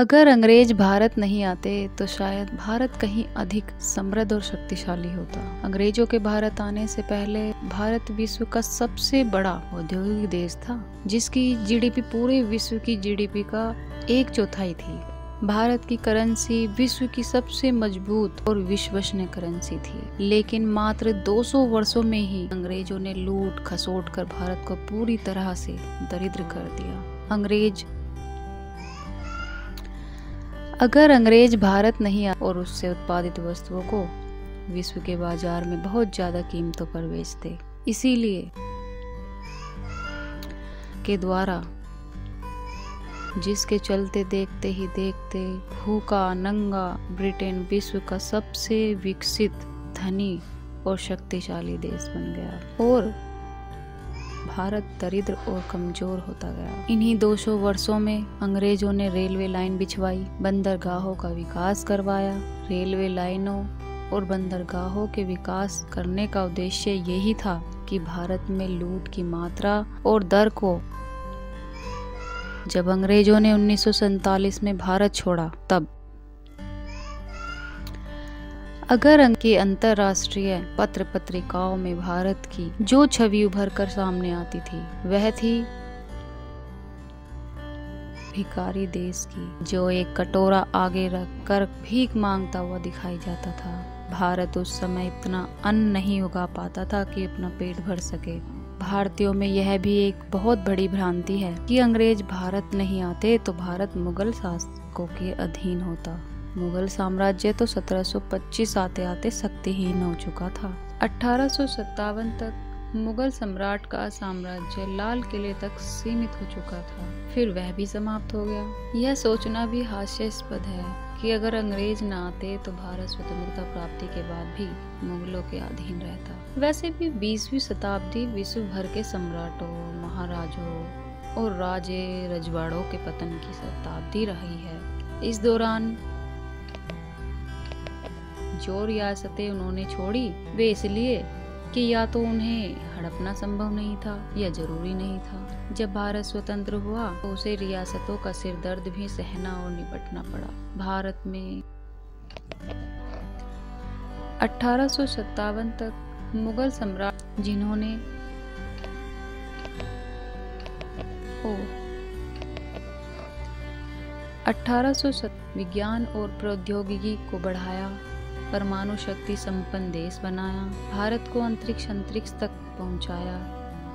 अगर अंग्रेज भारत नहीं आते तो शायद भारत कहीं अधिक समृद्ध और शक्तिशाली होता। अंग्रेजों के भारत आने से पहले भारत विश्व का सबसे बड़ा औद्योगिक देश था, जिसकी जीडीपी पूरे विश्व की जीडीपी का 1/4 थी। भारत की करेंसी विश्व की सबसे मजबूत और विश्वसनीय करेंसी थी, लेकिन मात्र 200 वर्षों में ही अंग्रेजों ने लूट खसोट कर भारत को पूरी तरह से दरिद्र कर दिया। अगर अंग्रेज भारत नहीं आते और उससे उत्पादित वस्तुओं को विश्व के बाजार में बहुत ज्यादा कीमतों पर बेचते, इसीलिए के द्वारा जिसके चलते देखते ही देखते भूखा नंगा ब्रिटेन विश्व का सबसे विकसित, धनी और शक्तिशाली देश बन गया और भारत दरिद्र और कमजोर होता गया। इन्हीं 200 वर्षों में अंग्रेजों ने रेलवे लाइन बिछवाई, बंदरगाहों का विकास करवाया। रेलवे लाइनों और बंदरगाहों के विकास करने का उद्देश्य यही था कि भारत में लूट की मात्रा और दर को। जब अंग्रेजों ने 1947 में भारत छोड़ा, तब अगर की अंतर्राष्ट्रीय पत्र पत्रिकाओं में भारत की जो छवि उभर कर सामने आती थी, वह थी भिखारी देश की, जो एक कटोरा आगे रख कर भीख मांगता हुआ दिखाई जाता था। भारत उस समय इतना अन्न नहीं उगा पाता था कि अपना पेट भर सके। भारतीयों में यह भी एक बहुत बड़ी भ्रांति है कि अंग्रेज भारत नहीं आते तो भारत मुगल शासकों के अधीन होता। मुगल साम्राज्य तो 1725 आते आते शक्तिहीन हो चुका था। 1857 तक मुगल सम्राट का साम्राज्य लाल किले तक सीमित हो चुका था, फिर वह भी समाप्त हो गया। यह सोचना भी हास्यास्पद है कि अगर अंग्रेज न आते तो भारत स्वतंत्रता प्राप्ति के बाद भी मुगलों के अधीन रहता। वैसे भी 20वीं शताब्दी विश्व भर के सम्राटों, महाराजों और राजे रजवाड़ों के पतन की शताब्दी रही है। इस दौरान जो रियासतें उन्होंने छोड़ी, वे इसलिए कि या तो उन्हें हड़पना संभव नहीं था या जरूरी नहीं था। जब भारत स्वतंत्र हुआ तो उसे रियासतों का सिरदर्द भी सहना और निपटना पड़ा। भारत में 1857 तक मुगल सम्राट जिन्होंने विज्ञान और प्रौद्योगिकी को बढ़ाया, परमाणु शक्ति संपन्न देश बनाया, भारत को अंतरिक्ष तक पहुंचाया।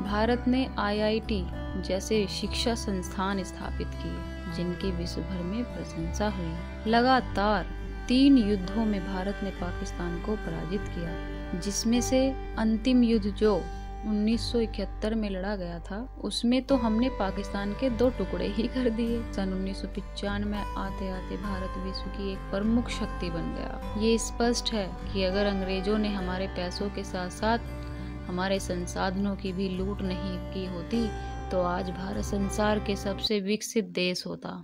भारत ने आईआईटी जैसे शिक्षा संस्थान स्थापित किए, जिनकी विश्व भर में प्रशंसा हुई। लगातार 3 युद्धों में भारत ने पाकिस्तान को पराजित किया, जिसमें से अंतिम युद्ध जो 1971 में लड़ा गया था, उसमें तो हमने पाकिस्तान के 2 टुकड़े ही कर दिए। सन 1995 में आते आते भारत विश्व की एक प्रमुख शक्ति बन गया। ये स्पष्ट है कि अगर अंग्रेजों ने हमारे पैसों के साथ साथ हमारे संसाधनों की भी लूट नहीं की होती, तो आज भारत संसार के सबसे विकसित देश होता।